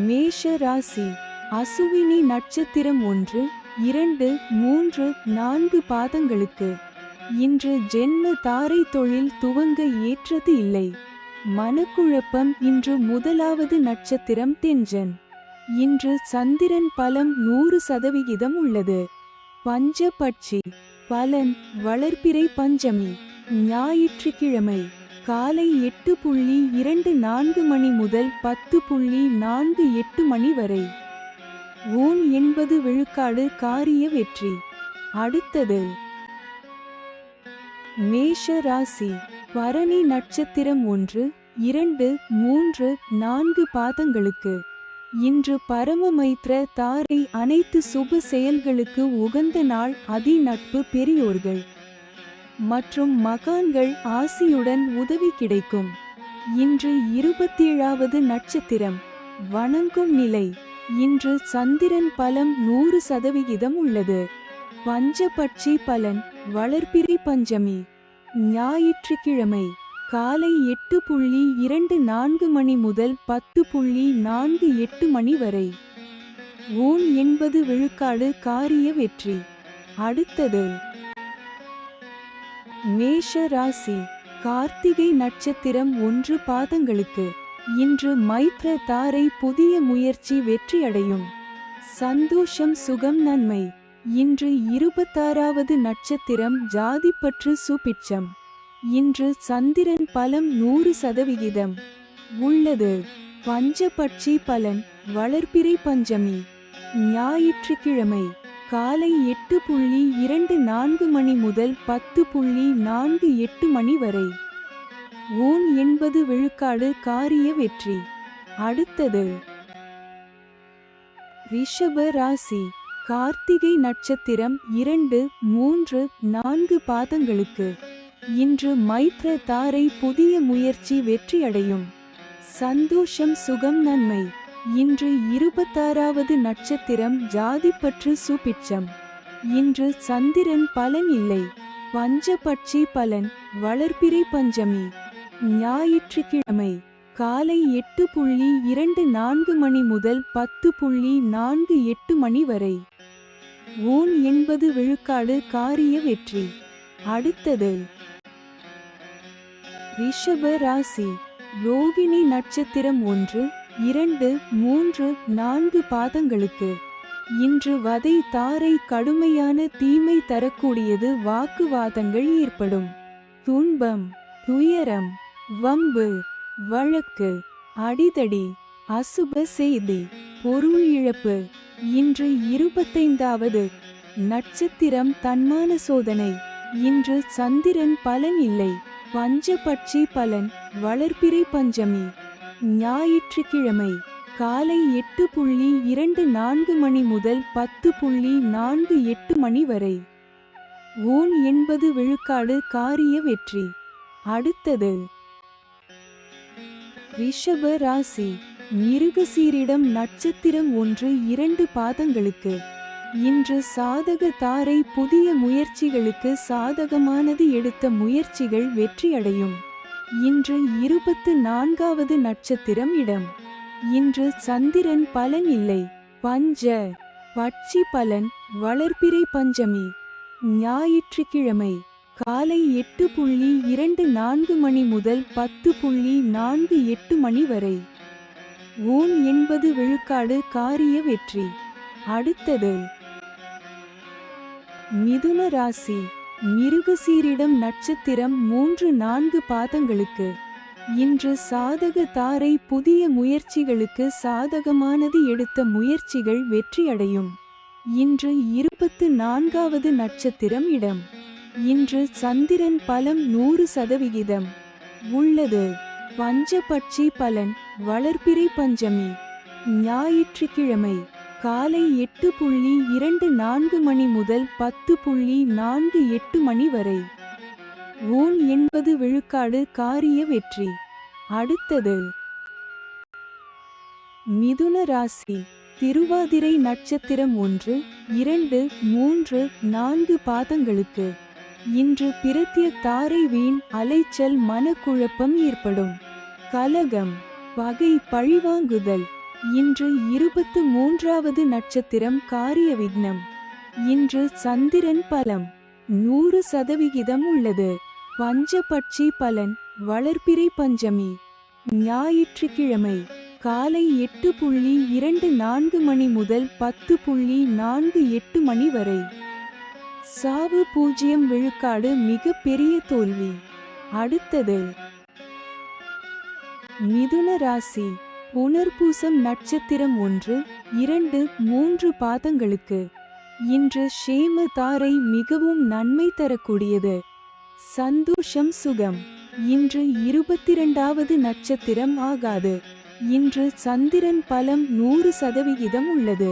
மேஷ ராசி. அசுவினி நட்சத்திரம் 1, 2, 3, 4 பாதங்களுக்கு. இன்று ஜென்ம தாரை தொழில் துவங்க ஏற்றது இல்லை. மனக்குழப்பம். இன்று முதலாவது நட்சத்திரம் தெஞ்சன். இன்று சந்திரன் பலம் 100% உள்ளது. பஞ்சபட்சி. பலன் வளர்பிறை பஞ்சமி. ஞாயிற்றுக்கிழமை காலை 8:24 மணி முதல் 10:48 மணி வரை. ஊன் 80% காரிய வெற்றி. அடுத்தது மேஷ ராசி. பரணி நட்சத்திரம் 1, 2, 3, 4 பாதங்களுக்கு. இன்று பரமமைத்ர தாரை அனைத்து சுப செயல்களுக்கு உகந்த நாள். அதி நட்பு, பெரியோர்கள் மற்றும் மகான்கள் ஆசியுடன் உதவி கிடைக்கும். இன்று 27வது நட்சத்திரம் வணங்கும் நிலை. இன்று சந்திரன் பலம் 100% உள்ளது. பஞ்சபட்சி பலன் வளர்பிறை பஞ்சமி. ஞாயிற்றுக்கிழமை காலை 8:24 மணி முதல் 10:48 மணி வரை. ஊன் 80% காரிய வெற்றி. அடுத்தது மேஷ ராசி. கார்த்திகை நட்சத்திரம் 1 பாதங்களுக்கு. இன்று மைத்ர தாரை புதிய முயற்சி வெற்றியடையும். சந்தோஷம், சுகம், நன்மை. இன்று 26வது நட்சத்திரம் ஜாதிப்பற்று சுபிட்சம். இன்று சந்திரன் பலம் 100% உள்ளது. பஞ்சபட்சி பலன் வளர்பிறை பஞ்சமி. ஞாயிற்றுக்கிழமை காலை 8:24 மணி முதல் 10:48 மணி வரை. ஊன் 80% காரிய வெற்றி. அடுத்தது ரிஷப ராசி. கார்த்திகை நட்சத்திரம் 2, 3, 4 பாதங்களுக்கு. இன்று மைத்ர தாரை புதிய முயற்சி வெற்றியடையும். சந்தோஷம், சுகம், நன்மை. இன்று 26வது நட்சத்திரம் ஜாதிப்பற்று சுபிட்சம். இன்று சந்திரன் பலன் இல்லை. பஞ்சபட்சி பலன் வளர்பிறை பஞ்சமி. ஞாயிற்றுக்கிழமை காலை 8:24 மணி முதல் 10:48 மணி வரை. ஊன் 80% காரிய வெற்றி. அடுத்தது ரிஷப ராசி. ரோகிணி நட்சத்திரம் 1, 2, 3, 4 பாதங்களுக்கு. இன்று வதை தாரை கடுமையான தீமை தரக்கூடியது. வாக்குவாதங்கள் ஏற்படும். துன்பம், துயரம், வம்பு, வழக்கு, அடிதடி, அசுப செய்தி, பொருள் இழப்பு. இன்று 25வது நட்சத்திரம் தன்மான சோதனை. இன்று சந்திரன் பலன் இல்லை. பஞ்சபட்சி பலன் வளர்பிறை பஞ்சமி. ஞாயிற்றுக்கிழமை காலை 8:24 மணி முதல் 10:48 மணி வரை. ஊன் 80% காரிய வெற்றி. அடுத்தது ரிஷப ராசி. மிருகசீரிடம் நட்சத்திரம் 1, 2 பாதங்களுக்கு. இன்று சாதக தாரை புதிய முயற்சிகளுக்கு சாதகமானது. எடுத்த முயற்சிகள் வெற்றியடையும். இன்று 24வது நட்சத்திரம் இடம். இன்று சந்திரன் பலன் இல்லை. பஞ்ச பட்சி பலன் வளர்பிறை பஞ்சமி. ஞாயிற்றுக்கிழமை காலை 8:24 மணி முதல் 10:48 மணி வரை. ஊன் 80% காரிய வெற்றி. அடுத்தது மிதுன ராசி. மிருகசீரிடம் நட்சத்திரம் 3, 4 பாதங்களுக்கு. இன்று சாதக தாரை புதிய முயற்சிகளுக்கு சாதகமானது. எடுத்த முயற்சிகள் வெற்றியடையும். இன்று 24வது நட்சத்திரம் இடம். இன்று சந்திரன் பலம் 100% உள்ளது. பஞ்சபட்சி பலன் வளர்பிறை பஞ்சமி. ஞாயிற்றுக்கிழமை காலை 8:24 மணி முதல் 10:48 மணி வரை. ஊன் 80% காரிய வெற்றி. அடுத்தது மிதுன ராசி. திருவாதிரை நட்சத்திரம் 1, 2, 3, 4 பாதங்களுக்கு. இன்று பிரத்ய தாரை வீண் அலைச்சல், மனக்குழப்பம் ஏற்படும். கலகம், பகை, பழிவாங்குதல், இன்று 23வது நட்சத்திரம் காரிய விக்னம். இன்று சந்திரன் பலம் 100% உள்ளது. பஞ்சபட்சி பலன் வளர்பிறை பஞ்சமி. ஞாயிற்றுக்கிழமை காலை 8:24 மணி முதல் 10:48 மணி வரை. சாவு 0 மிக பெரிய தோல்வி. அடுத்தது மிதுன ராசி. புனர்பூசம் நட்சத்திரம் 1, 2, 3 பாதங்களுக்கு. இன்று ஷேம தாரை மிகவும் நன்மை தரக்கூடியது. சந்தோஷம் சுகம். இன்று 22வது நட்சத்திரம் ஆகாது. இன்று சந்திரன் பலம் 100% உள்ளது.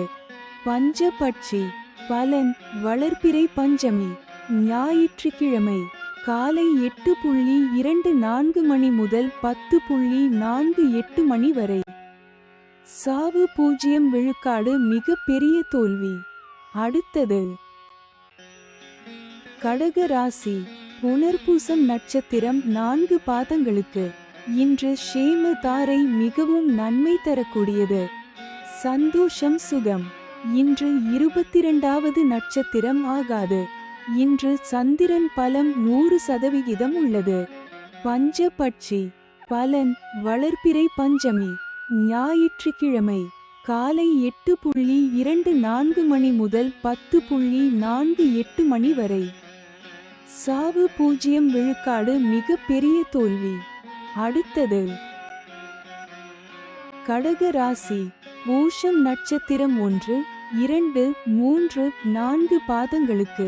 பஞ்சபட்சி பலன் வளர்பிறை பஞ்சமி. ஞாயிற்றுக்கிழமை காலை 8:24 மணி முதல் 10:48 மணி வரை. சாவு 0 மிக பெரிய தோல்வி. அடுத்தது கடக ராசி. புனர்பூசம் நட்சத்திரம் 4 பாதங்களுக்கு. இன்று ஷேம தாரை மிகவும் நன்மை தரக்கூடியது. சந்தோஷம் சுகம். இன்று 22வது நட்சத்திரம் ஆகாது. இன்று சந்திரன் பலம் 100% உள்ளது. பஞ்சபட்சி பலன் வளர்பிறை பஞ்சமி. ஞாயிற்றுக்கிழமை காலை 8:24 மணி முதல் 10:48 மணி வரை. சாவு 0 மிக பெரிய தோல்வி. அடுத்தது கடக ராசி. பூஷம் நட்சத்திரம் 1, 2, 3, 4 பாதங்களுக்கு.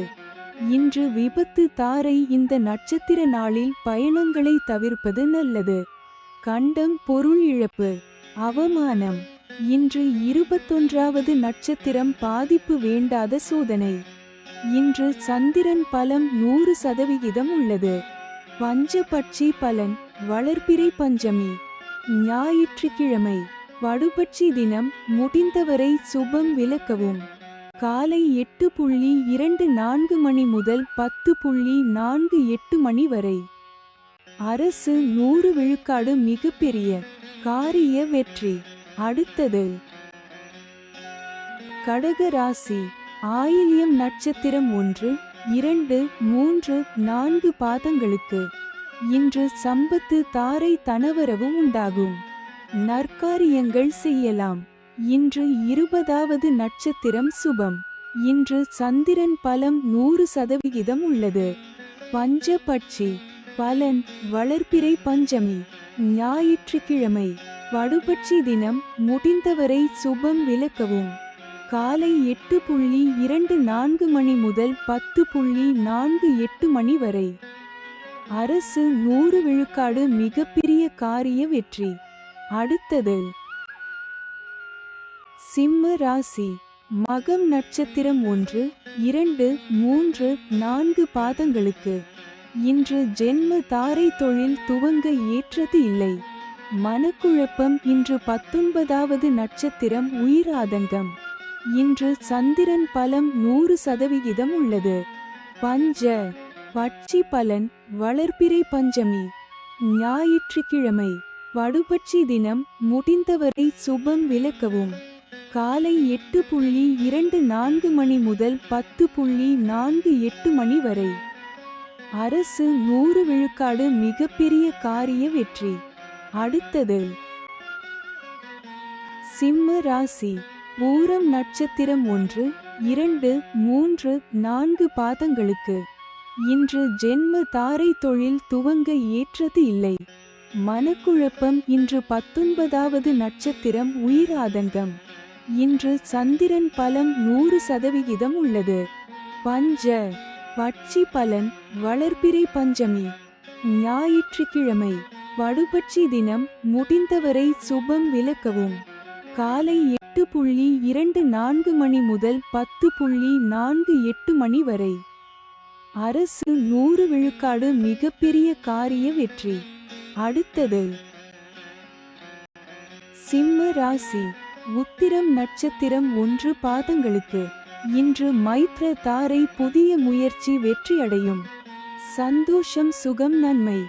இன்று விபத்து தாரை. இந்த நட்சத்திர நாளில் பயணங்களை தவிர்ப்பது நல்லது. கண்டம் பொருள் இழப்பு அவமானம். இன்று 21வது நட்சத்திரம் பாதிப்பு வேண்டாத சோதனை. இன்று சந்திரன் பலம் 100% உள்ளது. பஞ்சபட்சி பலன் வளர்பிறை பஞ்சமி. ஞாயிற்றுக்கிழமை வடுபட்சி தினம். முடிந்தவரை சுபம் விலக்கவும். காலை 8:24 மணி முதல் 10:48 மணி வரை. அரசு 100% மிகப்பெரிய காரிய வெற்றி. அடுத்தது கடக ராசி. ஆயில்யம் நட்சத்திரம் 1, 2, 3, 4 பாதங்களுக்கு. இன்று சம்பத்து தாரை தனவரவும் உண்டாகும். நற்காரியங்கள் செய்யலாம். இன்று 20வது நட்சத்திரம் சுபம். இன்று சந்திரன் பலம் 100% உள்ளது. பஞ்சபட்சி பலன் வளர்பிறை பஞ்சமி. ஞாயிற்றுக்கிழமை வடுபட்சி தினம். முடிந்தவரை சுபம் விலக்கவும். காலை 8:24 மணி முதல் 10:48 மணி வரை. அரசு 100% மிகப்பெரிய காரிய வெற்றி. அடுத்தது சிம்ம ராசி. மகம் நட்சத்திரம் 1, 2, 3, 4 பாதங்களுக்கு. இன்று ஜென்ம தாரை. தொழில் துவங்க ஏற்றது இல்லை. மனக்குழப்பம். இன்று 19வது நட்சத்திரம் உயிர் ஆதங்கம். இன்று சந்திரன் பலம் 100% உள்ளது. பஞ்ச பட்சி பலன் வளர்பிறை பஞ்சமி. ஞாயிற்றுக்கிழமை வடுபட்சி தினம். முடிந்தவரை சுபம் விலக்கவும். காலை 8:24 மணி முதல் 10:48 மணி வரை. அரசு 100% மிகப்பெரிய காரிய வெற்றி. அடுத்தது சிம்ம ராசி. பூரம் நட்சத்திரம் 1, 2, 3, 4 பாதங்களுக்கு. இன்று ஜென்ம தாரை. தொழில் துவங்க ஏற்றது இல்லை. மனக்குழப்பம். இன்று 19வது நட்சத்திரம் உயிர் ஆதங்கம். இன்று சந்திரன் பலம் 100% உள்ளது. பஞ்ச பட்சி பலன் வளர்பிறை பஞ்சமி. ஞாயிற்றுக்கிழமை வடுபட்சி தினம். முடிந்தவரை சுபம் விலக்கவும். காலை 8:24 மணி முதல் 10:48 மணி வரை. அரசு 100% மிகப்பெரிய காரிய வெற்றி. அடுத்தது சிம்ம ராசி. உத்திரம் நட்சத்திரம் 1 பாதங்களுக்கு. இன்று மைத்ர தாரை. புதிய முயற்சி வெற்றியடையும். சந்தோஷம் சுகம் நன்மை.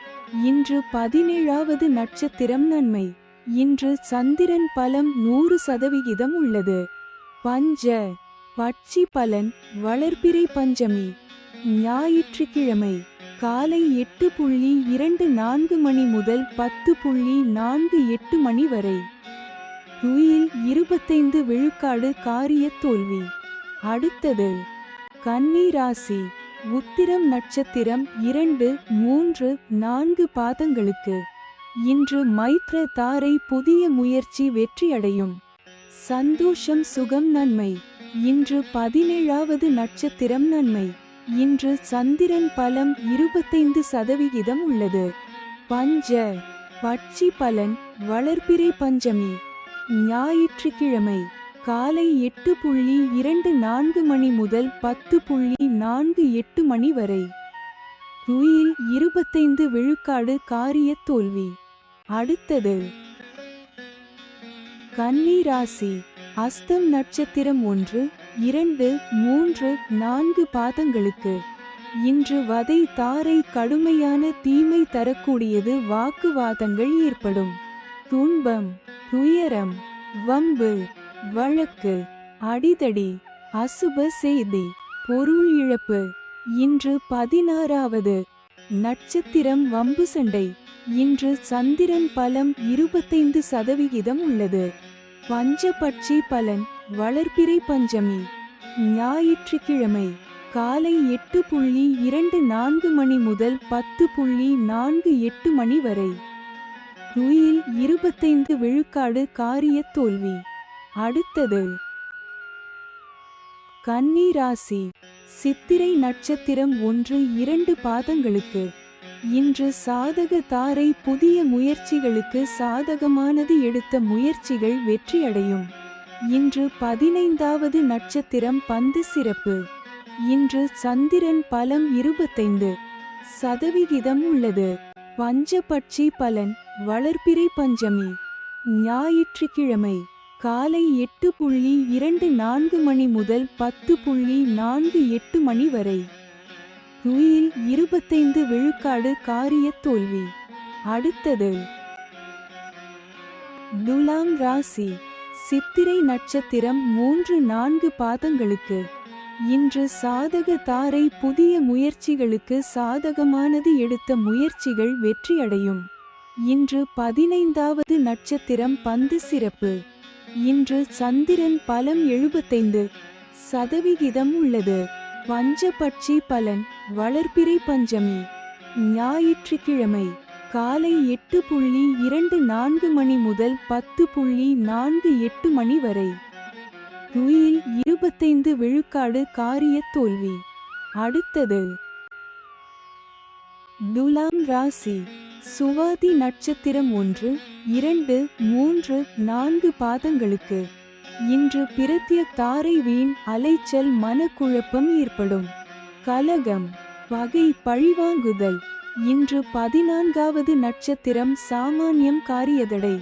இன்று 17வது நட்சத்திரம் நன்மை. இன்று சந்திரன் பலம் 100% உள்ளது. பஞ்ச பட்சி பலன் வளர்பிறை பஞ்சமி ஞாயிற்றுக்கிழமை காலை 8:24 மணி முதல் 10:48 மணி வரை. துயில் 25 விழுக்காடு காரிய தோல்வி. அடுத்தது கன்னி ராசி. உத்திரம் நட்சத்திரம் 2, 3, 4 பாதங்களுக்கு இன்று மைத்ர தாரை புதிய முயற்சி வெற்றியடையும். சந்தோஷம் சுகம் நன்மை. இன்று 17வது நட்சத்திரம் நன்மை. இன்று சந்திரன் பலம் 25% உள்ளது. பஞ்ச பட்சி பலன் வளர்பிறை பஞ்சமி ஞாயிற்றுக்கிழமை காலை 8:24 மணி முதல் 10:48 மணி வரை. துயில் 25 விழுக்காடு காரிய தோல்வி. அடுத்தது கன்னி ராசி. அஸ்தம் நட்சத்திரம் 1, 2, 3, 4 பாதங்களுக்கு இன்று வதை தாரை கடுமையான தீமை தரக்கூடியது. வாக்குவாதங்கள் ஏற்படும். துன்பம் துயரம் வம்பு வழக்கு அடிதடி அசுப செய்தி பொருள் இழப்பு. இன்று 16வது நட்சத்திரம் வம்பு சண்டை. இன்று சந்திரன் பலம் 25% உள்ளது. பஞ்சபட்சி பலன் வளர்பிறை பஞ்சமி ஞாயிற்றுக்கிழமை காலை 8:24 மணி முதல் 10:48 மணி வரை. துயில் 25 விழுக்காடு காரிய தோல்வி. அடுத்தது கன்னி ராசி. சித்திரை நட்சத்திரம் 1, 2 பாதங்களுக்கு இன்று சாதக தாரை புதிய முயற்சிகளுக்கு சாதகமானது. எடுத்த முயற்சிகள் வெற்றியடையும். இன்று 15வது நட்சத்திரம் பந்து சிறப்பு. இன்று சந்திரன் பலம் 25% உள்ளது. பஞ்சபட்சி பலன் வளர்பிறை பஞ்சமி ஞாயிற்றுக்கிழமை காலை 8:24 மணி முதல் 10:48 மணி வரை. துயில் 25 விழுக்காடு காரிய தோல்வி. அடுத்தது துலாம் ராசி. சித்திரை நட்சத்திரம் 3, 4 பாதங்களுக்கு இன்று சாதக தாரை புதிய முயற்சிகளுக்கு சாதகமானது. எடுத்த முயற்சிகள் வெற்றியடையும். இன்று 15வது நட்சத்திரம் பந்து சிறப்பு. இன்று சந்திரன் பலம் 75% உள்ளது. பஞ்சபட்சி பலன் வளர்பிறை பஞ்சமி ஞாயிற்றுக்கிழமை காலை 8:24 மணி முதல் 10:48 மணி வரை. துயில் 25 விழுக்காடு காரிய தோல்வி. அடுத்தது துலாம் ராசி. சுவாதி நட்சத்திரம் 1, 2, 3, 4 பாதங்களுக்கு இன்று பிரத்ய தாரை வீண் அலைச்சல் மனக்குழப்பம் ஏற்படும். கலகம் பகை பழிவாங்குதல். இன்று 14வது நட்சத்திரம் சாமானியம் காரியதடை.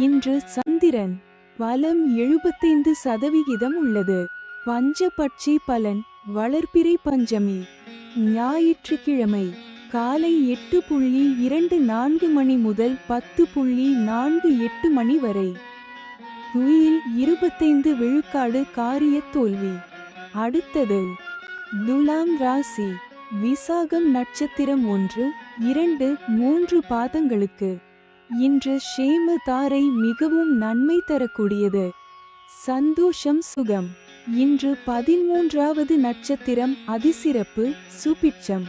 இன்று சந்திரன் பலம் 75% உள்ளது. பஞ்சபட்சி பலன் வளர்பிறை பஞ்சமி ஞாயிற்றுக்கிழமை காலை 8:24 மணி முதல் 10:48 மணி வரை. துயில் 25 விழுக்காடு காரிய தோல்வி. அடுத்தது துலாம் ராசி. விசாகம் நட்சத்திரம் 1, 2, 3 பாதங்களுக்கு இன்று ஷேம தாரை மிகவும் நன்மை தரக்கூடியது. சந்தோஷம் சுகம். இன்று 13வது நட்சத்திரம் அதிசிறப்பு சுபிட்சம்.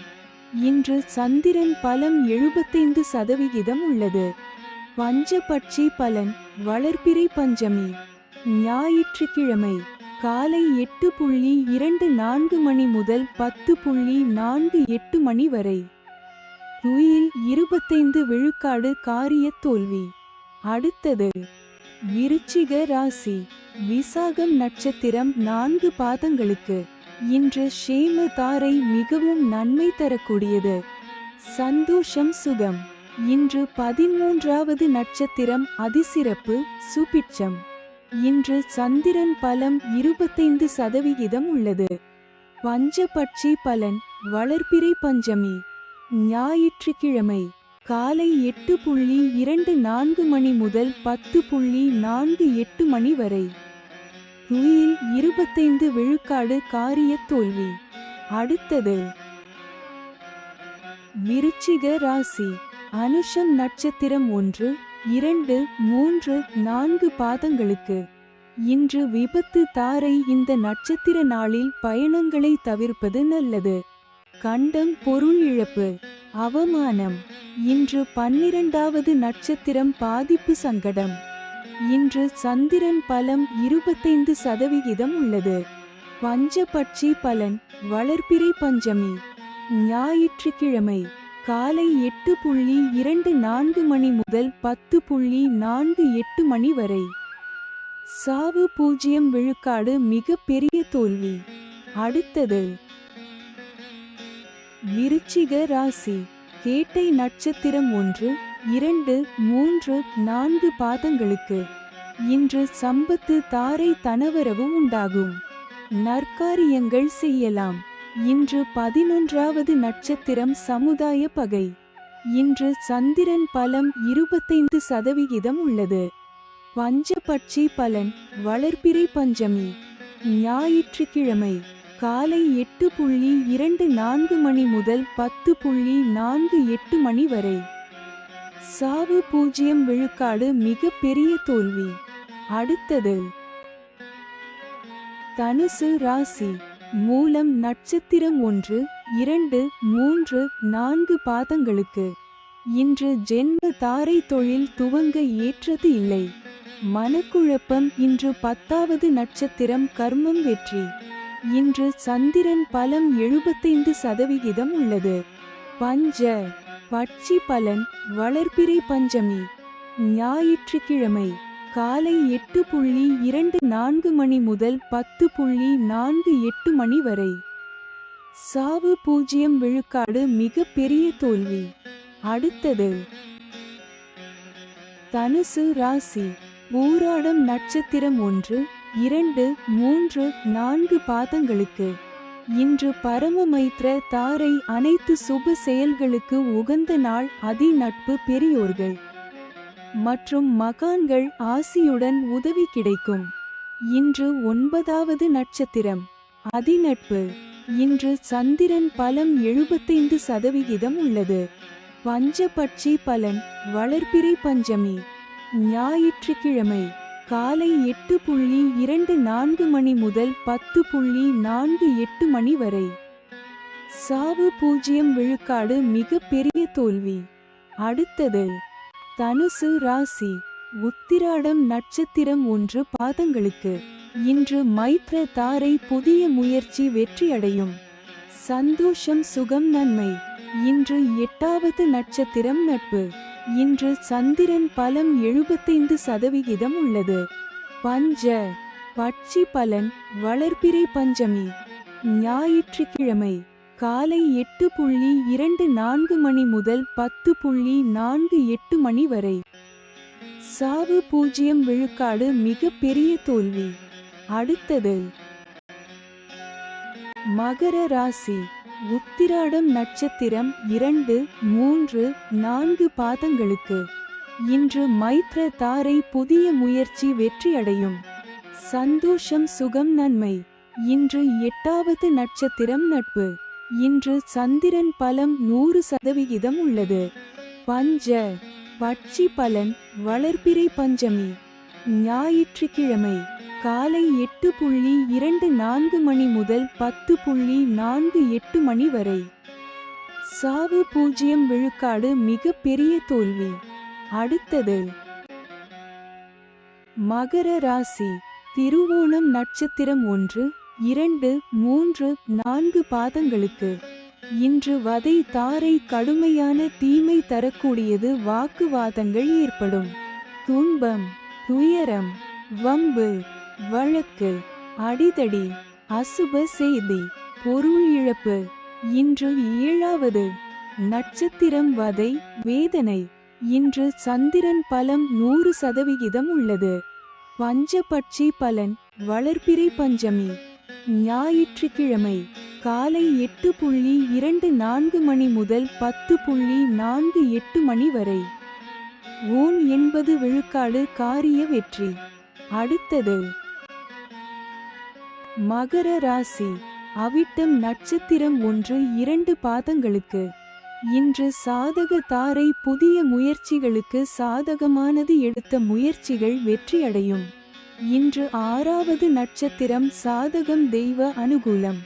இன்று சந்திரன் பலம் 75% உள்ளது. பஞ்சபட்சி பலன் வளர்பிறை பஞ்சமி ஞாயிற்றுக்கிழமை காலை 8:24 மணி முதல் 10:48 மணி வரை. துயில் 25 விழுக்காடு காரிய தோல்வி. அடுத்தது விருச்சிக ராசி. விசாகம் நட்சத்திரம் 4 பாதங்களுக்கு இன்று ஷேம தாரை மிகவும் நன்மை தரக்கூடியது. சந்தோஷம் சுகம். இன்று 13வது நட்சத்திரம் அதிசிறப்பு சுபிட்சம். இன்று சந்திரன் பலம் 25% உள்ளது. பஞ்சபட்சி பலன் வளர்பிறை பஞ்சமி ஞாயிற்றுக்கிழமை காலை 8:24 மணி முதல் 10:48 மணி வரை. துயில் 25 விழுக்காடு காரிய தோல்வி. அடுத்தது விருச்சிக ராசி. அனுஷம் நட்சத்திரம் 1, 2, 3, 4 பாதங்களுக்கு இன்று விபத்து தாரை. இந்த நட்சத்திர நாளில் பயணங்களை தவிர்ப்பது நல்லது. கண்டம் பொருள் இழப்பு, அவமானம். இன்று 12வது நட்சத்திரம் பாதிப்பு சங்கடம். இன்று சந்திரன் பலம் 25% உள்ளது. பஞ்சபட்சி பலன் வளர்பிறை பஞ்சமி. ஞாயிற்றுக்கிழமை காலை 8:24 மணி முதல் 10:48 மணி வரை. சாவு 0 விழுக்காடு மிக பெரிய தோல்வி. அடுத்தது விருச்சிக ராசி. கேட்டை நட்சத்திரம் 1, 2, 3, 4 பாதங்களுக்கு இன்று சம்பத்து தாரை தனவரவு உண்டாகும். நற்காரியங்கள் செய்யலாம். இன்று 11வது நட்சத்திரம் சமுதாய பகை. இன்று சந்திரன் பலம் 25% உள்ளது. பஞ்சபட்சி பலன் வளர்பிறை பஞ்சமி. ஞாயிற்றுக்கிழமை காலை 8:24 மணி முதல் 10:48 மணி வரை. சாவு 0 விழுக்காடு மிக பெரிய தோல்வி. அடுத்தது தனுசு ராசி. மூலம் நட்சத்திரம் 1, 2, 3, 4 பாதங்களுக்கு இன்று ஜென்ம தாரை தொழில் துவங்க ஏற்றது இல்லை. மனக்குழப்பம். இன்று 10வது நட்சத்திரம் கர்மம் வெற்றி. இன்று சந்திரன் பலம் 75% உள்ளது. பஞ்ச பட்சி பலன் வளர்பிறை பஞ்சமி. ஞாயிற்றுக்கிழமை காலை 8:24 மணி முதல் 10:48 மணி வரை. சாவு 0 விழுக்காடு மிக பெரிய தோல்வி. அடுத்தது தனுசு ராசி. பூராடம் நட்சத்திரம் 1, 2, 3, 4 பாதங்களுக்கு இன்று பரமமைத்ர தாரை. அனைத்து சுப செயல்களுக்கு உகந்த நாள். அதி நட்பு, பெரியோர்கள் மற்றும் மகான்கள் ஆசியுடன் உதவி கிடைக்கும். இன்று 9வது நட்சத்திரம் அதிநட்பு. இன்று சந்திரன் பலம் 75% உள்ளது. பஞ்சபட்சி பலன் வளர்பிறை பஞ்சமி. ஞாயிற்றுக்கிழமை காலை 8:24 மணி முதல் 10:48 மணி வரை. சாவு 0 விழுக்காடு மிக பெரிய தோல்வி. அடுத்தது தனுசு ராசி. உத்திராடம் நட்சத்திரம் 1 பாதங்களுக்கு இன்று மைத்ர தாரை. புதிய முயற்சி வெற்றியடையும். சந்தோஷம், சுகம், நன்மை. இன்று 8வது நட்சத்திரம் நட்பு. இன்று சந்திரன் பலம் 75% உள்ளது. பஞ்ச பட்சி பலன் வளர்பிறை பஞ்சமி. ஞாயிற்றுக்கிழமை காலை 8:24 மணி முதல் 10:48 மணி வரை. சாவு 0 விழுக்காடு மிக பெரிய தோல்வி. அடுத்தது மகர ராசி. உத்திராடம் நட்சத்திரம் 2, 3, 4 பாதங்களுக்கு இன்று மைத்ர தாரை. புதிய முயற்சி வெற்றியடையும். சந்தோஷம், சுகம், நன்மை. இன்று 8வது நட்சத்திரம் நட்பு. இன்று சந்திரன் பலம் 100% உள்ளது. பஞ்ச பட்சி பலன் வளர்பிறை பஞ்சமி. ஞாயிற்றுக்கிழமை காலை 8:24 மணி முதல் 10:48 மணி வரை. சாவு 0 விழுக்காடு மிக பெரிய தோல்வி. அடுத்தது மகர ராசி. திருவோணம் நட்சத்திரம் 1, 2, 3, 4 பாதங்களுக்கு இன்று வதை தாரை. கடுமையான தீமை தரக்கூடியது. வாக்குவாதங்கள் ஏற்படும். துன்பம், துயரம், வம்பு, வழக்கு, அடிதடி, அசுப செய்தி, பொருள் இழப்பு. இன்று 7வது நட்சத்திரம் வதை, வேதனை. இன்று சந்திரன் பலம் 100% உள்ளது. பஞ்சபட்சி பலன் வளர்பிறை பஞ்சமி. ஞாயிற்றுக்கிழமை காலை 8:24 மணி முதல் 10:48 மணி வரை. ஊன் 80 விழுக்காடு காரிய வெற்றி. அடுத்தது மகர ராசி. அவிட்டம் நட்சத்திரம் 1-2 பாதங்களுக்கு. இன்று சாதக தாரை. புதிய முயற்சிகளுக்கு சாதகமானது. எடுத்த முயற்சிகள் வெற்றியடையும். இன்று 6வது நட்சத்திரம் சாதகம். தெய்வ அனுகூலம்.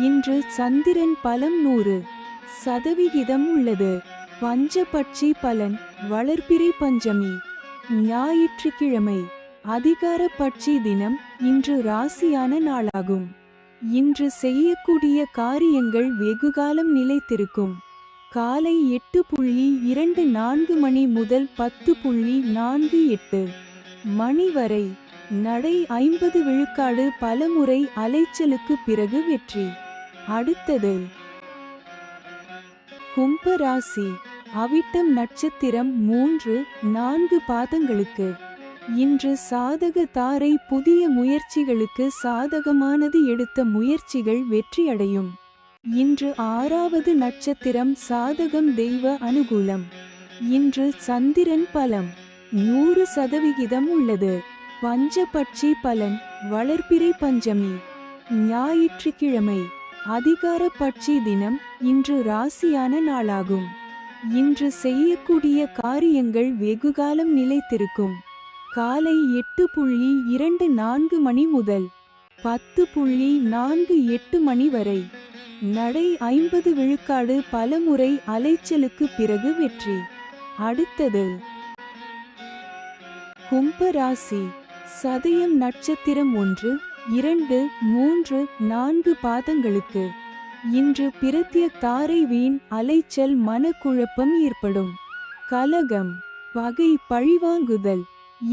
இன்று சந்திரன் பலம் 100% உள்ளது. பஞ்சபட்சி பலன். வளர்பிறை பஞ்சமி ஞாயிற்றுக்கிழமை. அதிகார பட்சி தினம். இன்று ராசியான நாளாகும். இன்று செய்யக்கூடிய காரியங்கள் வெகுகாலம் நிலைத்திருக்கும். காலை 8:24 மணி முதல் 10:48 மணி வரை. நடை 50 விழுக்காடு. பலமுறை அலைச்சலுக்கு பிறகு வெற்றி. அடுத்தது கும்ப ராசி. அவிட்டம் நட்சத்திரம் 3-4 பாதங்களுக்கு. இன்று சாதக தாரை. புதிய முயற்சிகளுக்கு சாதகமானது. எடுத்த முயற்சிகள் வெற்றியடையும். இன்று 6வது நட்சத்திரம் சாதகம். தெய்வ அனுகூலம். இன்று சந்திரன் பலம் 100% உள்ளது. பஞ்சபட்சி பலன். வளர்பிறை பஞ்சமி ஞாயிற்றுக்கிழமை. அதிகார பட்சி தினம். இன்று ராசியான நாளாகும். இன்று செய்யக்கூடிய காரியங்கள் வெகுகாலம் நிலைத்திருக்கும். காலை 8:24 மணி முதல் 10:48 மணி வரை. நடை 50 விழுக்காடு. பலமுறை அலைச்சலுக்கு பிறகு வெற்றி. அடுத்தது கும்ப ராசி. சதயம் நட்சத்திரம் 1-2-3-4 பாதங்களுக்கு. இன்று பிரத்ய தாரை. வீண் அலைச்சல். மனக்குழப்பம் ஏற்படும். கலகம் பகை பழிவாங்குதல்.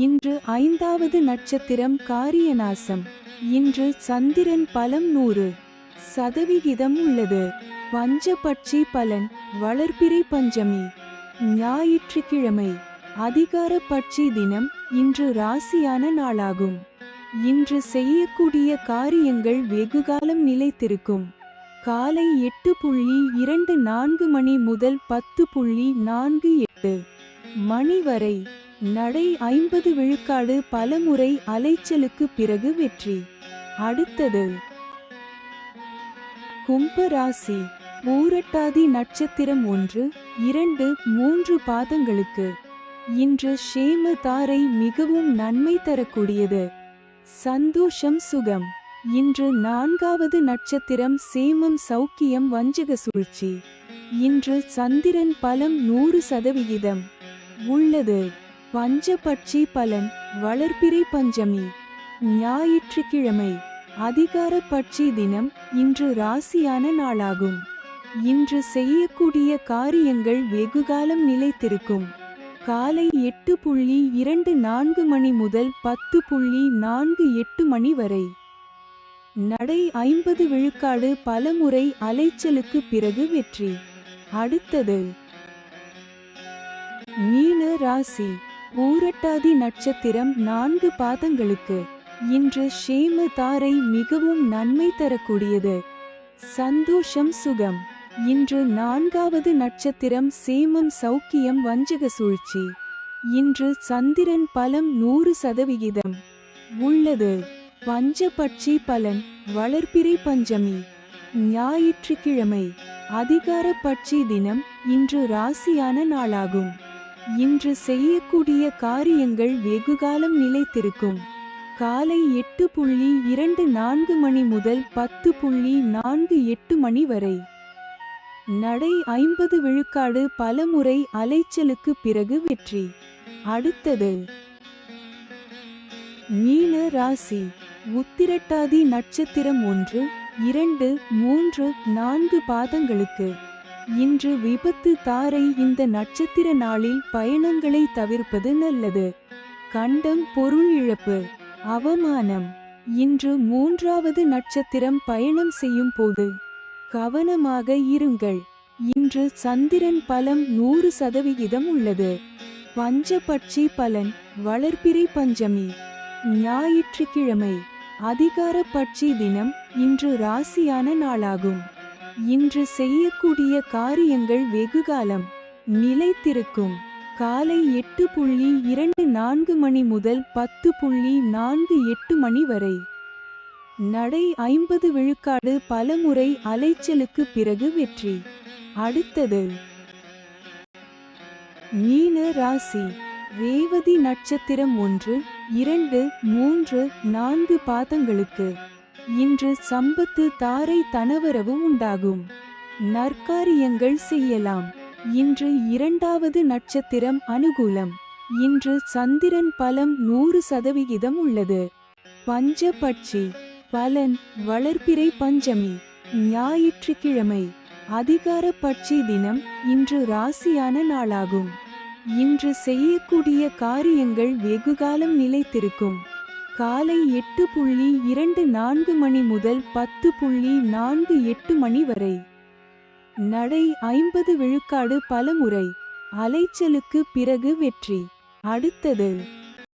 இன்று 5வது நட்சத்திரம் காரியநாசம். இன்று சந்திரன் பலம் 100% உள்ளது. பஞ்சபட்சி பலன். வளர்பிறை பஞ்சமி ஞாயிற்றுக்கிழமை. அதிகார பட்சி தினம். இன்று ராசியான நாளாகும். இன்று செய்யக்கூடிய காரியங்கள் வெகுகாலம் நிலைத்திருக்கும். காலை 8:24 மணி முதல் 10:48 மணி வரை. நடை 50 விழுக்காடு. பலமுறை அலைச்சலுக்கு பிறகு வெற்றி. அடுத்தது கும்ப ராசி. பூரட்டாதி நட்சத்திரம் 1-2-3 பாதங்களுக்கு. இன்று ஷேம தாரை. மிகவும் நன்மை தரக்கூடியது. சந்தோஷம் சுகம். இன்று 4வது நட்சத்திரம் சேமம். சௌக்கியம். வஞ்சக சூழ்ச்சி. இன்று சந்திரன் பலம் 100% உள்ளது. பஞ்சபட்சி பலன். வளர்பிறை பஞ்சமி ஞாயிற்றுக்கிழமை. அதிகார பட்சி தினம். இன்று ராசியான நாளாகும். இன்று செய்யக்கூடிய காரியங்கள் வெகுகாலம் நிலைத்திருக்கும். காலை 8:24 மணி முதல் 10:48 மணி வரை. நடை 50 விழுக்காடு. பலமுறை அலைச்சலுக்கு பிறகு வெற்றி. அடுத்தது மீன ராசி. பூரட்டாதி நட்சத்திரம் 4 பாதங்களுக்கு. இன்று ஷேம தாரை. மிகவும் நன்மை தரக்கூடியது. சந்தோஷம் சுகம். இன்று 4வது நட்சத்திரம் சேமம். சௌக்கியம். வஞ்சக சூழ்ச்சி. இன்று சந்திரன் பலம் 100% உள்ளது. பஞ்சபட்சி பலன். வளர்பிறை பஞ்சமி ஞாயிற்றுக்கிழமை. அதிகார பட்சி தினம். இன்று ராசியான நாளாகும். இன்று செய்யக்கூடிய காரியங்கள் வெகுகாலம் நிலைத்திருக்கும். காலை 8:24 மணி முதல் 10:48 மணி வரை. நடை 50 விழுக்காடு. பலமுறை அலைச்சலுக்கு பிறகு வெற்றி. அடுத்தது மீன ராசி. உத்திரட்டாதி நட்சத்திரம் 1-2-3-4 பாதங்களுக்கு. இன்று விபத்து தாரை. இந்த நட்சத்திர நாளில் பயணங்களை தவிர்ப்பது நல்லது. கண்டம். பொருள் இழப்பு. அவமானம். இன்று 3வது நட்சத்திரம். பயணம் செய்யும் போது கவனமாக இருங்கள். இன்று சந்திரன் பலம் 100% உள்ளது. பஞ்சபட்சி பலன். வளர்பிறை பஞ்சமி ஞாயிற்றுக்கிழமை. அதிகார பட்சி தினம். இன்று ராசியான நாளாகும். இன்று செய்யக்கூடிய காரியங்கள் வெகுகாலம் நிலைத்திருக்கும். காலை 8:24 மணி முதல் 10:48 மணி வரை. நடை 50 விழுக்காடு பலமுறை அலைச்சலுக்கு பிறகு வெற்றி. அடுத்தது மீன ராசி. ரேவதி நட்சத்திரம் 1, 2, 3, 4 பாதங்களுக்கு இன்று சம்பத்து தாரை தனவரவு உண்டாகும். நற்காரியங்கள் செய்யலாம். இன்று 2வது நட்சத்திரம் அனுகூலம். இன்று சந்திரன் பலம் 100% உள்ளது. பஞ்சபட்சி பலன் வளர்பிறை பஞ்சமி ஞாயிற்றுக்கிழமை. அதிகார பட்சி தினம். இன்று ராசியான நாளாகும். இன்று செய்யக்கூடிய காரியங்கள் வெகுகாலம் நிலைத்திருக்கும். காலை 8:24 மணி முதல் 10:48 மணி வரை. நடை 50 விழுக்காடு பலமுறை அலைச்சலுக்கு பிறகு வெற்றி. அடுத்தது